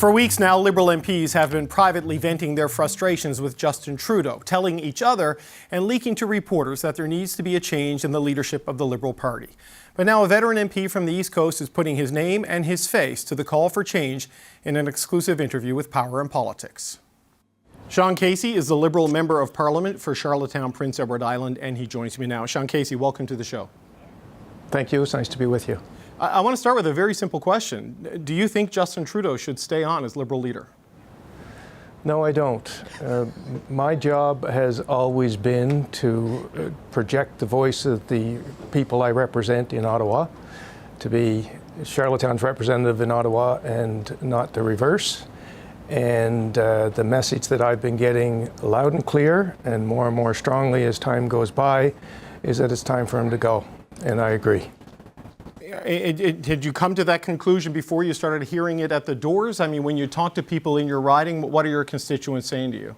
For weeks now, Liberal MPs have been privately venting their frustrations with Justin Trudeau, telling each other and leaking to reporters that there needs to be a change in the leadership of the Liberal Party. But now a veteran MP from the East Coast is putting his name and his face to the call for change in an exclusive interview with Power and Politics. Sean Casey is the Liberal Member of Parliament for Charlottetown, Prince Edward Island, and he joins me now. Sean Casey, welcome to the show. Thank you. It's nice to be with you. I want to start with a very simple question. Do you think Justin Trudeau should stay on as Liberal leader? No, I don't. My job has always been to project the voice of the people I represent in Ottawa, to be Charlottetown's representative in Ottawa and not the reverse. And the message that I've been getting loud and clear and more strongly as time goes by is that it's time for him to go. And I agree. Did you come to that conclusion before you started hearing it at the doors? I mean, when you talk to people in your riding, what are your constituents saying to you?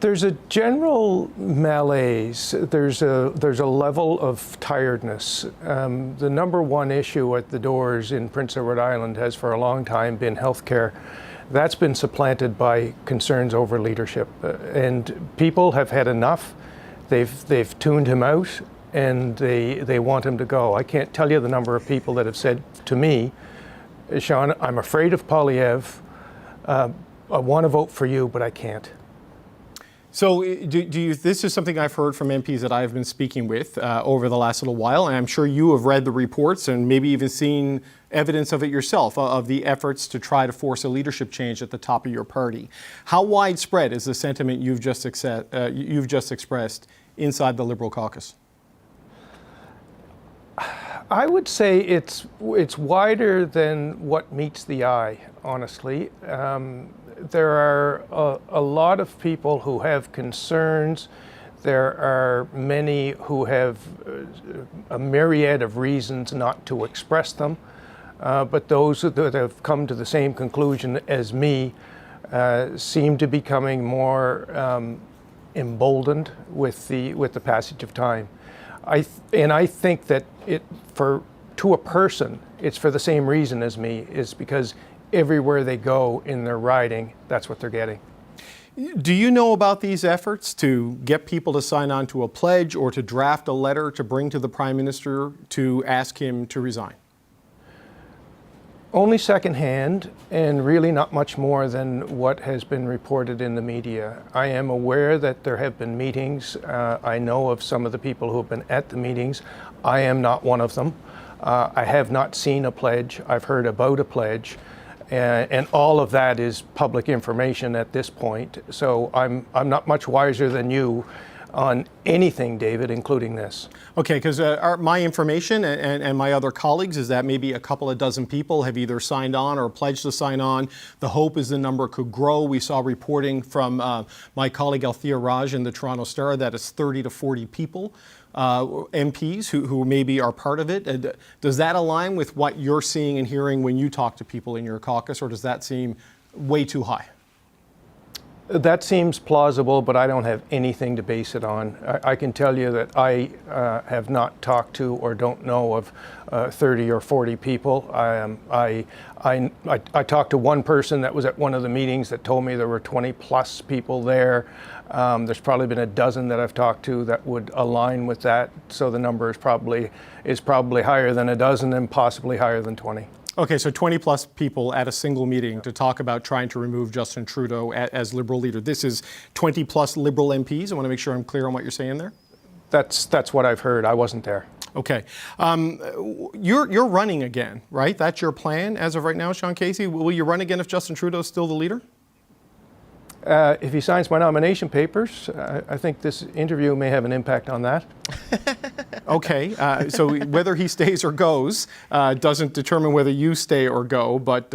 There's a general malaise. There's a level of tiredness. The number one issue at the doors in Prince Edward Island has for a long time been healthcare. That's been supplanted by concerns over leadership. And people have had enough. They've tuned him out. And they want him to go. I can't tell you the number of people that have said to me, Sean, I'm afraid of Poilievre. I want to vote for you, but I can't. So this is something I've heard from MPs that I've been speaking with over the last little while, and I'm sure you have read the reports and maybe even seen evidence of it yourself, of the efforts to try to force a leadership change at the top of your party. How widespread is the sentiment you've just expressed inside the Liberal caucus? I would say it's wider than what meets the eye, honestly. There are a lot of people who have concerns. There are many who have a myriad of reasons not to express them. But those that have come to the same conclusion as me seem to be becoming more emboldened with the passage of time. I think that to a person, it's for the same reason as me, is because everywhere they go in their riding, that's what they're getting. Do you know about these efforts to get people to sign on to a pledge or to draft a letter to bring to the Prime Minister to ask him to resign? Only secondhand, and really not much more than what has been reported in the media. I am aware that there have been meetings. I know of some of the people who have been at the meetings. I am not one of them. I have not seen a pledge. I've heard about a pledge. And all of that is public information at this point. So I'm not much wiser than you on anything, David, including this. Okay, because my information and my other colleagues is that maybe a couple of dozen people have either signed on or pledged to sign on. The hope is the number could grow. We saw reporting from my colleague Althea Raj in the Toronto Star that it's 30 to 40 people, MPs who maybe are part of it. Does that align with what you're seeing and hearing when you talk to people in your caucus, or does that seem way too high? That seems plausible, but I don't have anything to base it on. I can tell you that I have not talked to or don't know of 30 or 40 people. I talked to one person that was at one of the meetings that told me there were 20 plus people there. There's probably been a dozen that I've talked to that would align with that. So the number is probably higher than a dozen and possibly higher than 20. Okay, so 20 plus people at a single meeting to talk about trying to remove Justin Trudeau as Liberal leader. This is 20 plus Liberal MPs. I want to make sure I'm clear on what you're saying there. That's what I've heard. I wasn't there. Okay. You're running again, right? That's your plan as of right now, Sean Casey. Will you run again if Justin Trudeau is still the leader? If he signs my nomination papers, I think this interview may have an impact on that. Okay, so whether he stays or goes doesn't determine whether you stay or go, but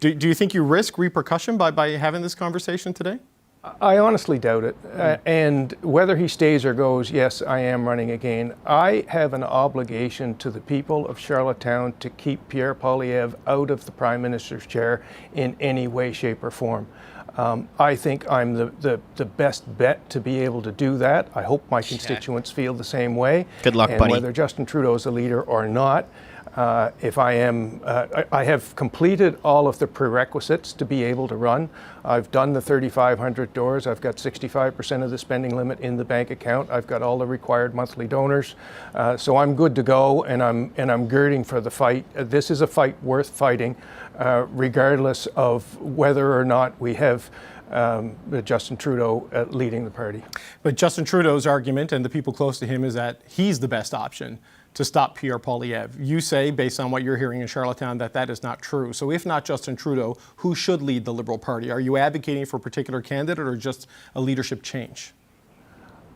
do you think you risk repercussion by having this conversation today? I honestly doubt it. And whether he stays or goes, yes, I am running again. I have an obligation to the people of Charlottetown to keep Pierre Poilievre out of the Prime Minister's chair in any way, shape, or form. I think I'm the best bet to be able to do that. I hope my constituents feel the same way. Good luck, and buddy. Whether Justin Trudeau is a leader or not, If I have completed all of the prerequisites to be able to run. I've done the 3,500 doors. I've got 65% of the spending limit in the bank account. I've got all the required monthly donors. So I'm good to go, and I'm girding for the fight. This is a fight worth fighting, regardless of whether or not we have Justin Trudeau leading the party. But Justin Trudeau's argument, and the people close to him, is that he's the best option to stop Pierre Poilievre. You say, based on what you're hearing in Charlottetown, that that is not true. So if not Justin Trudeau, who should lead the Liberal Party? Are you advocating for a particular candidate or just a leadership change?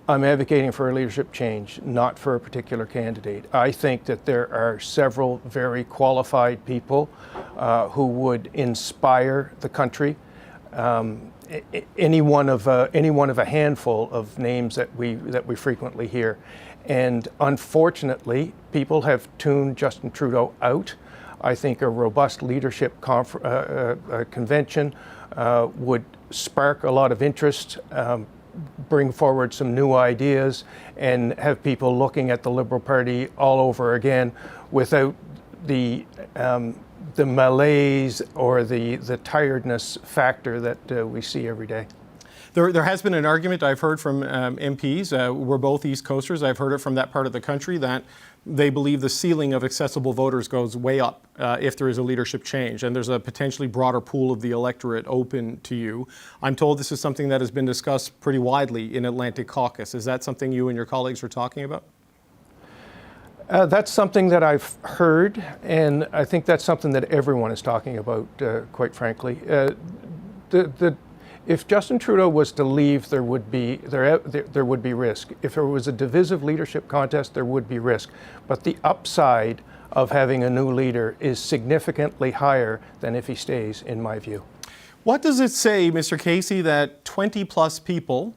I'm advocating for a leadership change, not for a particular candidate. I think that there are several very qualified people who would inspire the country. Any one of a handful of names that we frequently hear. And unfortunately, people have tuned Justin Trudeau out. I think a robust leadership convention would spark a lot of interest, bring forward some new ideas, and have people looking at the Liberal Party all over again without the malaise or the tiredness factor that we see every day. There has been an argument I've heard from MPs, we're both East Coasters, I've heard it from that part of the country, that they believe the ceiling of accessible voters goes way up if there is a leadership change, and there's a potentially broader pool of the electorate open to you. I'm told this is something that has been discussed pretty widely in Atlantic Caucus. Is that something you and your colleagues are talking about? That's something that I've heard, and I think that's something that everyone is talking about, quite frankly. If Justin Trudeau was to leave, there would be risk. If there was a divisive leadership contest, there would be risk. But the upside of having a new leader is significantly higher than if he stays, in my view. What does it say, Mr. Casey, that 20 plus people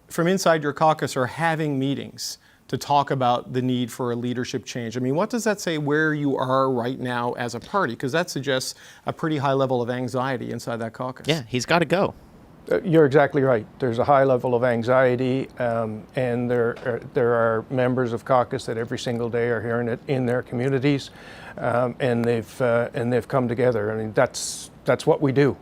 from inside your caucus are having meetings to talk about the need for a leadership change? I mean, what does that say where you are right now as a party? Because that suggests a pretty high level of anxiety inside that caucus. Yeah, he's got to go. You're exactly right. There's a high level of anxiety, and there are members of caucus that every single day are hearing it in their communities, and they've come together. I mean, that's what we do.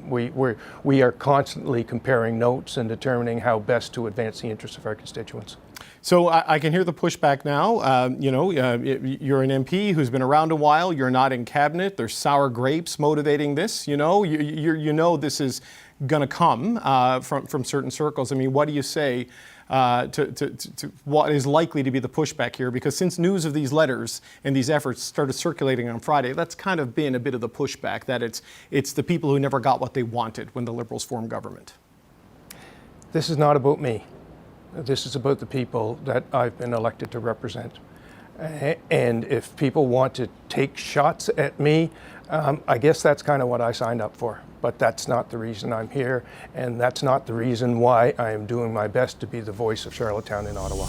We are constantly comparing notes and determining how best to advance the interests of our constituents. So I can hear the pushback now. You're an MP who's been around a while. You're not in cabinet. There's sour grapes motivating this. You know this is going to come from certain circles. I mean, what do you say to what is likely to be the pushback here? Because since news of these letters and these efforts started circulating on Friday, that's kind of been a bit of the pushback, that it's the people who never got what they wanted when the Liberals formed government. This is not about me. This is about the people that I've been elected to represent. And if people want to take shots at me, I guess that's kind of what I signed up for. But that's not the reason I'm here, and that's not the reason why I am doing my best to be the voice of Charlottetown in Ottawa.